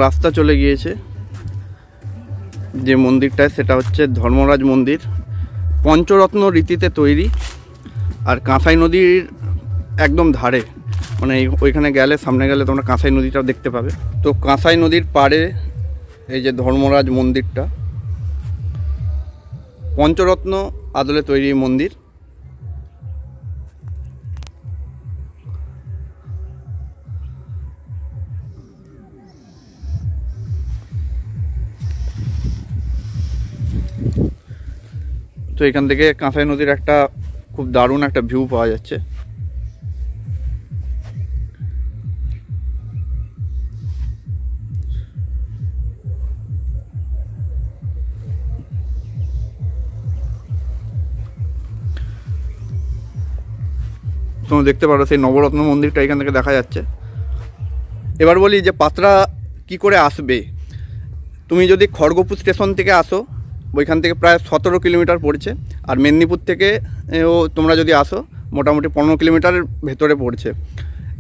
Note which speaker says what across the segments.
Speaker 1: রাস্তা চলে গিয়েছে। যে মন্দিরটায় সেটা হচ্ছে ধর্মরাজ মন্দির, পঞ্চরত্ন রীতিতে তৈরি, আর কাঁসাই নদীর একদম ধারে, মানে ওইখানে গেলে, সামনে গেলে তোমরা কাঁসাই নদীটাও দেখতে পাবে। তো কাঁসাই নদীর পাড়ে এই যে ধর্মরাজ মন্দিরটা, পঞ্চরত্ন আদলে তৈরি মন্দির। তো এখান থেকে কাঁসাই নদীর একটা খুব দারুণ একটা ভিউ পাওয়া যাচ্ছে। তোমরা দেখতে পারো সেই নবরত্ন মন্দিরটা এখান থেকে দেখা যাচ্ছে। এবার বলি যে পাত্রা কি করে আসবে। তুমি যদি খড়গপুর স্টেশন থেকে আসো, ওইখান থেকে প্রায় 17 কিলোমিটার পড়ছে, আর মেদিনীপুর থেকে তোমরা যদি আসো মোটামুটি 15 কিলোমিটারের ভেতরে পড়ছে।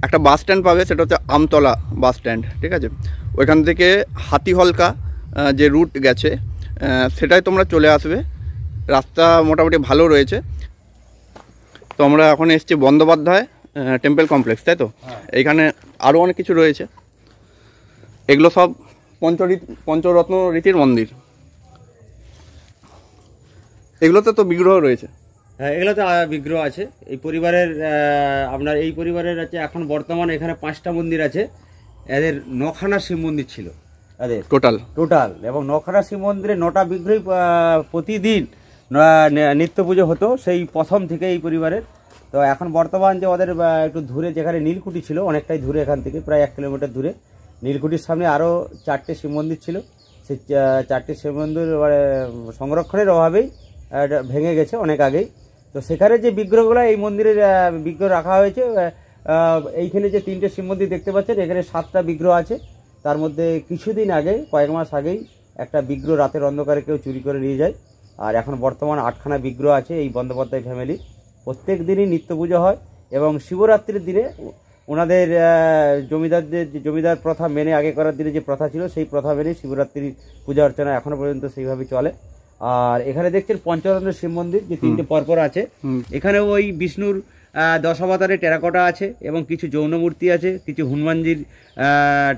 Speaker 1: একটা বাস স্ট্যান্ড পাবে, সেটা হচ্ছে আমতলা বাস স্ট্যান্ড, ঠিক আছে। ওইখান থেকে হাতিহলকা যে রুট গেছে সেটাই তোমরা চলে আসবে। রাস্তা মোটামুটি ভালো রয়েছে। তো আমরা এখন এসেছি বন্দ্যোপাধ্যায় টেম্পল কমপ্লেক্স, তাই তো? এইখানে আরও অনেক কিছু রয়েছে। এগুলো সব পঞ্চরত্ন রীতির মন্দির। এগুলোতে তো বিগ্রহ রয়েছে।
Speaker 2: হ্যাঁ, এগুলোতে বিগ্রহ আছে। এই পরিবারের আপনার এই পরিবারের আছে এখন বর্তমানে এখানে 5টা মন্দির আছে। এদের 9খানা শিব মন্দির ছিল এদের টোটাল, এবং 9খানা শিব মন্দিরে 9টা বিগ্রহই প্রতিদিন নিত্য পুজো হতো সেই প্রথম থেকে এই পরিবারের। তো এখন বর্তমান যে ওদের একটু দূরে যেখানে নীলকুঠি ছিল, অনেকটাই দূরে, এখান থেকে প্রায় 1 কিলোমিটার দূরে, নীলকুঠির সামনে আরও 4টে শিব মন্দির ছিল। সেই 4টে শিব মন্দির সংরক্ষণের অভাবেই ভেঙে গেছে অনেক আগেই। তো সেখানে যে বিগ্রহগুলো, এই মন্দিরের বিগ্রহ রাখা হয়েছে। এইখানে যে 3টে শিব মন্দির দেখতে পাচ্ছেন, এখানে 7টা বিগ্রহ আছে। তার মধ্যে কিছুদিন আগে, কয়েক মাস আগেই একটা বিগ্রহ রাতের অন্ধকারে কেউ চুরি করে নিয়ে যায়। আর এখন বর্তমান 8খানা বিগ্রহ আছে এই বন্দ্যোপাধ্যায় ফ্যামিলি। প্রত্যেক দিনই নিত্য পুজো হয়, এবং শিবরাত্রির দিনে ওনাদের জমিদার প্রথা মেনে, আগেকার দিনে যে প্রথা ছিল সেই প্রথা মেনে শিবরাত্রির পূজা অর্চনা এখনো পর্যন্ত সেইভাবে চলে। আর এখানে দেখছেন পঞ্চরত্ন শিব মন্দির যে 3টে পরপর আছে। এখানে ওই বিষ্ণুর 10 অবতারের টেরাকোটা আছে, এবং কিছু যৌন মূর্তি আছে, কিছু হনুমানজির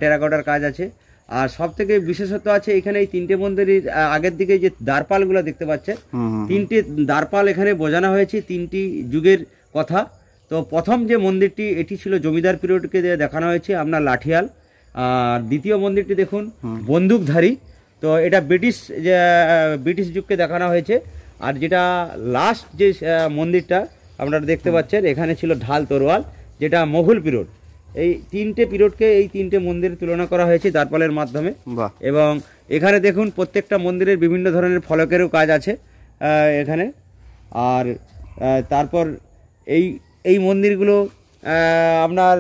Speaker 2: টেরাকোটার কাজ আছে। আর সব থেকে বিশেষত্ব আছে এখানে এই 3টে মন্দিরের আগের দিকে যে দ্বারপালগুলো দেখতে পাচ্ছেন, 3টে দ্বারপাল এখানে বোঝানো হয়েছে 3টি যুগের কথা। তো প্রথম যে মন্দিরটি, এটি ছিল জমিদার পিরিয়ডকে দেখানো হয়েছে আপনার লাঠিয়াল। আর দ্বিতীয় মন্দিরটি দেখুন বন্দুকধারী, তো এটা ব্রিটিশ যুগকে দেখানো হয়েছে। আর যেটা লাস্ট যে মন্দিরটা আপনারা দেখতে পাচ্ছেন, এখানে ছিল ঢাল তরোয়াল, যেটা মোগল পিরিয়ড। এই 3টে পিরিয়ডকে এই 3টে মন্দিরে তুলনা করা হয়েছে দ্বারপালের মাধ্যমে। এবং এখানে দেখুন প্রত্যেকটা মন্দিরের বিভিন্ন ধরনের ফলকেরও কাজ আছে এখানে। আর তারপর এই মন্দিরগুলো আপনার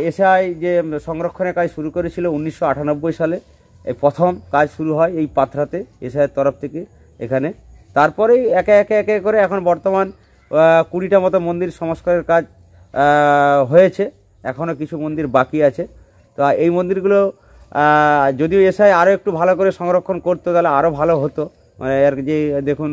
Speaker 2: এসআই যে সংরক্ষণের কাজ শুরু করেছিল 1998 সালে, এই প্রথম কাজ শুরু হয় এই পাথরাতে এসআইয়ের তরফ থেকে এখানে। তারপরেই একে একে করে এখন বর্তমান 20টা মতো মন্দির সংস্কারের কাজ হয়েছে, এখনও কিছু মন্দির বাকি আছে। তো এই মন্দিরগুলো যদিও এসআই আরও একটু ভালো করে সংরক্ষণ করতো তাহলে আরও ভালো হতো। মানে আর যে দেখুন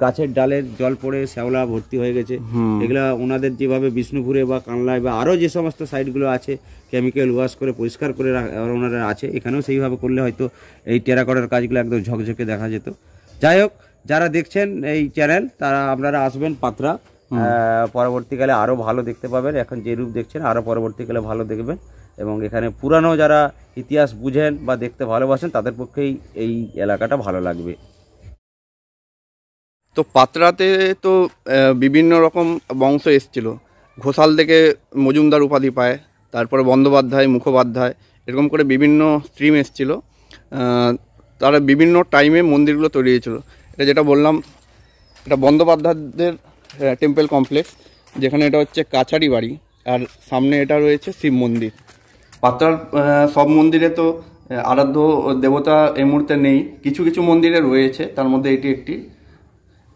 Speaker 2: গাছের ডালের জল পড়ে শ্যাওলা ভর্তি হয়ে গেছে, এগুলা ওনাদের যেভাবে বিষ্ণুপুরে বা কানলায় বা আরও যে সমস্ত সাইটগুলো আছে কেমিক্যাল ওয়াশ করে পরিষ্কার করে ওনারা আছে, এখানেও সেইভাবে করলে হয়তো এই টেরাকোটার কাজগুলো একদম ঝকঝকে দেখা যেত। যাই হোক, যারা দেখছেন এই চ্যানেল তারা আপনারা আসবেন পাত্রা, পরবর্তীকালে আরও ভালো দেখতে পাবেন। এখন যে রূপ দেখছেন আরও পরবর্তীকালে ভালো দেখবেন। এবং এখানে পুরানো যারা ইতিহাস বুঝেন বা দেখতে ভালোবাসেন তাদের পক্ষেই এই এলাকাটা ভালো লাগবে।
Speaker 1: তো পাত্রাতে তো বিভিন্ন রকম বংশ এসেছিল। ঘোষাল থেকে মজুমদার উপাধি পায়, তারপরে বন্দ্যোপাধ্যায়, মুখোপাধ্যায়, এরকম করে বিভিন্ন স্ট্রিম এসেছিল। তারা বিভিন্ন টাইমে মন্দিরগুলো তৈরি হয়েছিল। এটা যেটা বললাম, এটা বন্দ্যোপাধ্যায়দের টেম্পল কমপ্লেক্স, যেখানে এটা হচ্ছে কাছারি বাড়ি, আর সামনে এটা রয়েছে শিব মন্দির। পাত্রার সব মন্দিরে তো আরাধ্য দেবতা এই মুহূর্তে নেই, কিছু কিছু মন্দিরে রয়েছে, তার মধ্যে এটি একটি।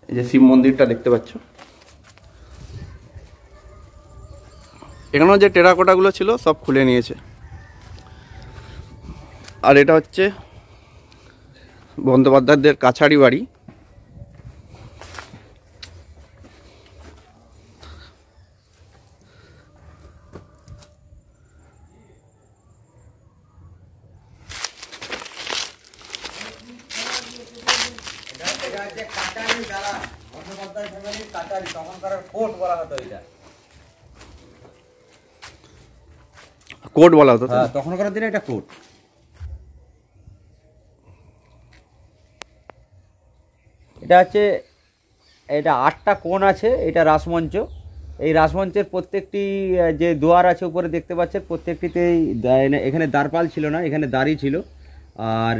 Speaker 1: এই যে শিব মন্দিরটা দেখতে পাচ্ছ, এখানেও যে টেরাকোটাগুলো ছিল সব খুলে নিয়েছে। আর এটা হচ্ছে বন্দ্যোপাধ্যায়দের কাছারি বাড়ি। কোট বলা হতো,
Speaker 2: তখনকার দিনে এটা কোট। এটা হচ্ছে, এটা 8টা কোণ আছে, এটা রাসমঞ্চ। এই রাসমঞ্চের প্রত্যেকটি যে দুয়ার আছে উপরে দেখতে পাচ্ছেন, প্রত্যেকটিতেই এখানে দ্বারপাল ছিল না, এখানে দাঁড়ি ছিল। আর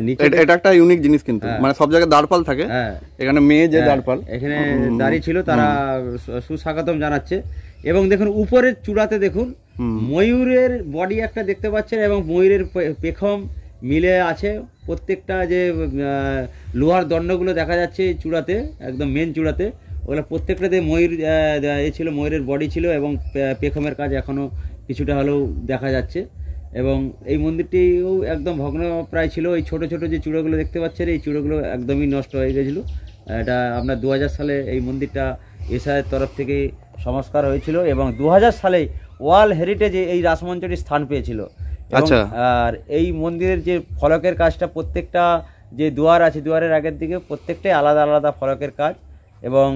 Speaker 2: নিচে
Speaker 1: এটা একটা ইউনিক জিনিস, কিন্তু মানে সব জায়গায় দ্বারপাল থাকে, এখানে মেয়ে যে দ্বারপাল,
Speaker 2: এখানে দাঁড়ি ছিল, তারা সুস্বাগতম জানাচ্ছে। এবং দেখুন উপরের চূড়াতে দেখুন ময়ূরের বডি একটা দেখতে পাচ্ছেন, এবং ময়ূরের পেখম মিলে আছে। প্রত্যেকটা যে লোহার দণ্ডগুলো দেখা যাচ্ছে চূড়াতে, একদম মেন চূড়াতে, ওগুলো প্রত্যেকটাতে ময়ূর ছিল, ময়ূরের বডি ছিল, এবং পেখমের কাজ এখনও কিছুটা হলেও দেখা যাচ্ছে। এবং এই মন্দিরটিও একদম ভগ্ন প্রায় ছিল। এই ছোট ছোট যে চূড়াগুলো দেখতে পাচ্ছেন, এই চূড়াগুলো একদমই নষ্ট হয়ে গেছিলো। এটা আপনার 2000 সালে এই মন্দিরটা এসআইয়ের তরফ থেকে সংস্কার হয়েছিল, এবং 2000 সালে ওয়ার্ল্ড হেরিটেজে এই রাসমঞ্চটি স্থান পেয়েছিল।
Speaker 1: আচ্ছা।
Speaker 2: আর এই মন্দিরের যে ফলকের কাজটা, প্রত্যেকটা যে দুয়ার আছে, দুয়ারের আগের দিকে প্রত্যেকটাই আলাদা আলাদা ফলকের কাজ। এবং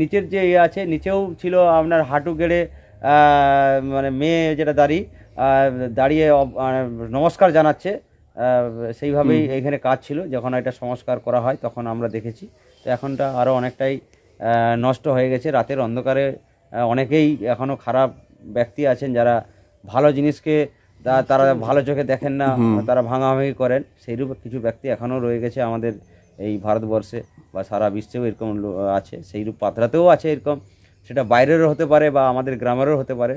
Speaker 2: নিচের যে ইয়ে আছে, নিচেও ছিল আপনার হাঁটু গেড়ে মানে মেয়ে যেটা দাঁড়িয়ে নমস্কার জানাচ্ছে, সেইভাবেই এখানে কাজ ছিল। যখন এটা সংস্কার করা হয় তখন আমরা দেখেছি। তো এখনটা আরও অনেকটাই নষ্ট হয়ে গেছে। রাতের অন্ধকারে অনেকেই এখনও খারাপ ব্যক্তি আছেন যারা ভালো জিনিসকে তারা ভালো চোখে দেখেন না, তারা ভাঙাভাঙি করেন। সেইরূপ কিছু ব্যক্তি এখনও রয়ে গেছে আমাদের এই ভারতবর্ষে বা সারা বিশ্বেও এরকম আছে। সেইরূপ পাথরাতেও আছে এরকম, সেটা বাইরেরও হতে পারে বা আমাদের গ্রামেরও হতে পারে।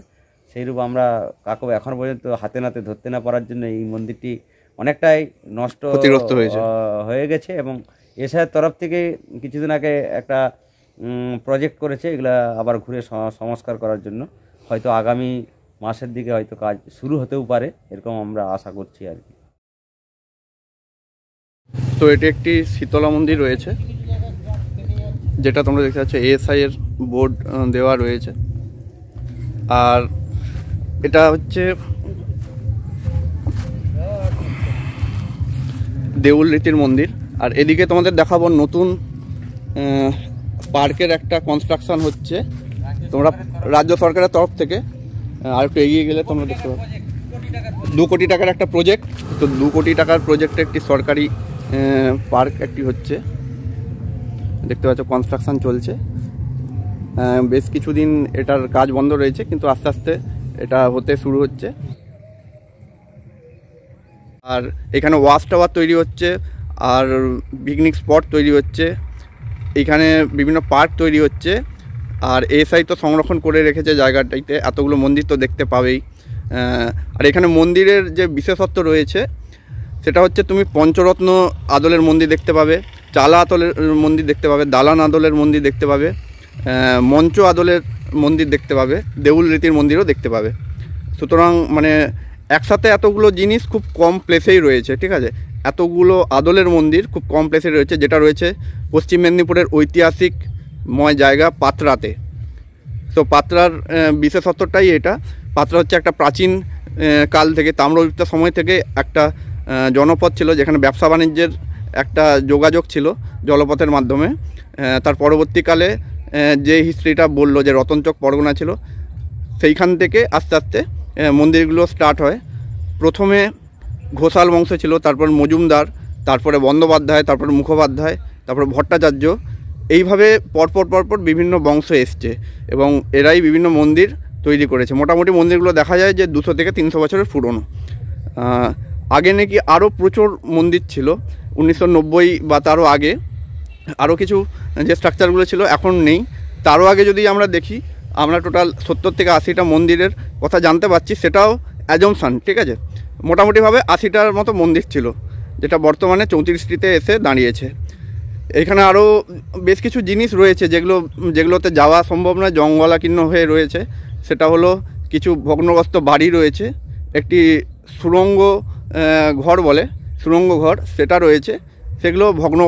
Speaker 2: সেইরূপ আমরা কাকেও এখন পর্যন্ত হাতে নাতে ধরতে না পারার জন্য এই মন্দিরটি অনেকটাই নষ্ট হয়ে গেছে। এবং এসআইয়ের তরফ থেকে কিছুদিন আগে একটা প্রজেক্ট করেছে এগুলা আবার ঘুরে সংস্কার করার জন্য। হয়তো আগামী মাসের দিকে হয়তো কাজ শুরু হতেও পারে, এরকম আমরা আশা করছি আর কি।
Speaker 1: তো এটি একটি শীতলা মন্দির রয়েছে, যেটা তোমরা দেখতে পাচ্ছ এএসআইয়ের বোর্ড দেওয়া রয়েছে। আর এটা হচ্ছে দেউল রীতির মন্দির। আর এদিকে তোমাদের দেখাবো নতুন পার্কের একটা কনস্ট্রাকশন হচ্ছে, তোমরা রাজ্য সরকারের তরফ থেকে। আর একটু এগিয়ে গেলে তোমরা দেখতে পাবে 2 কোটি টাকার একটা প্রজেক্ট। তো 2 কোটি টাকার প্রজেক্টে একটি সরকারি পার্ক একটি হচ্ছে, দেখতে পাচ্ছ কনস্ট্রাকশন চলছে। বেশ কিছুদিন এটার কাজ বন্ধ রয়েছে, কিন্তু আস্তে আস্তে এটা হতে শুরু হচ্ছে। আর এখানে ওয়াচ টাওয়ার তৈরি হচ্ছে, আর পিকনিক স্পট তৈরি হচ্ছে, এখানে বিভিন্ন পার্ক তৈরি হচ্ছে। আর এসআই তো সংরক্ষণ করে রেখেছে জায়গাটাইতে, এতগুলো মন্দির তো দেখতে পাবেই। আর এখানে মন্দিরের যে বিশেষত্ব রয়েছে সেটা হচ্ছে তুমি পঞ্চরত্ন আদলের মন্দির দেখতে পাবে, চালা আদলের মন্দির দেখতে পাবে, দালান আদলের মন্দির দেখতে পাবে, মঞ্চ আদলের মন্দির দেখতে পাবে, দেউল রীতির মন্দিরও দেখতে পাবে। সুতরাং মানে একসাথে এতগুলো জিনিস খুব কম প্লেসেই রয়েছে, ঠিক আছে। এতগুলো আদলের মন্দির খুব কম প্লেসে রয়েছে, যেটা রয়েছে পশ্চিম মেদিনীপুরের ঐতিহাসিকময় জায়গা পাত্রাতে। তো পাত্রার বিশেষত্বটাই এটা। পাত্রা হচ্ছে একটা প্রাচীন কাল থেকে, তাম্রলিপ্ত সময় থেকে একটা জনপদ ছিল, যেখানে ব্যবসা বাণিজ্যের একটা যোগাযোগ ছিল জলপথের মাধ্যমে। তার পরবর্তীকালে যে হিস্ট্রিটা বললো যে রতনচক পরগনা ছিল, সেইখান থেকে আস্তে আস্তে মন্দিরগুলো স্টার্ট হয়। প্রথমে ঘোষাল বংশ ছিল, তারপর মজুমদার, তারপরে বন্দ্যোপাধ্যায়, তারপরে মুখোপাধ্যায়, তারপরে ভট্টাচার্য, এইভাবে পরপর বিভিন্ন বংশ এসছে এবং এরাই বিভিন্ন মন্দির তৈরি করেছে। মোটামুটি মন্দিরগুলো দেখা যায় যে 200 থেকে 300 বছরের পুরনো। আগে নাকি আরও প্রচুর মন্দির ছিল, 1990 বা তারও আগে আরও কিছু যে স্ট্রাকচারগুলো ছিল এখন নেই। তারও আগে যদি আমরা দেখি, আমরা টোটাল 70 থেকে 80টা মন্দিরের কথা জানতে পারছি, সেটাও অ্যাজাম্পশন, ঠিক আছে। মোটামুটিভাবে 80টার মতো মন্দির ছিল, যেটা বর্তমানে 34টিতে এসে দাঁড়িয়েছে। এখানে আরও বেশ কিছু জিনিস রয়েছে যেগুলোতে যাওয়া সম্ভব নয়, জঙ্গলাকীর্ণ হয়ে রয়েছে। সেটা হলো কিছু ভগ্নগ্রস্ত বাড়ি রয়েছে, একটি সুড়ঙ্গ ঘর বলে, সুড়ঙ্গ ঘর, সেটা রয়েছে। সেগুলো ভগ্ন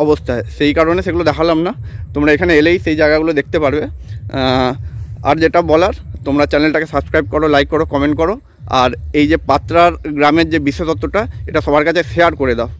Speaker 1: অবস্থায়, সেই কারণে সেগুলো দেখালাম না। তোমরা এখানে এলেই সেই জায়গাগুলো দেখতে পারবে। আর যেটা বলার, তোমরা চ্যানেলটাকে সাবস্ক্রাইব করো, লাইক করো, কমেন্ট করো, আর এই যে পাত্রার গ্রামের যে বিশেষত্বটা, এটা সবার কাছে শেয়ার করে দাও।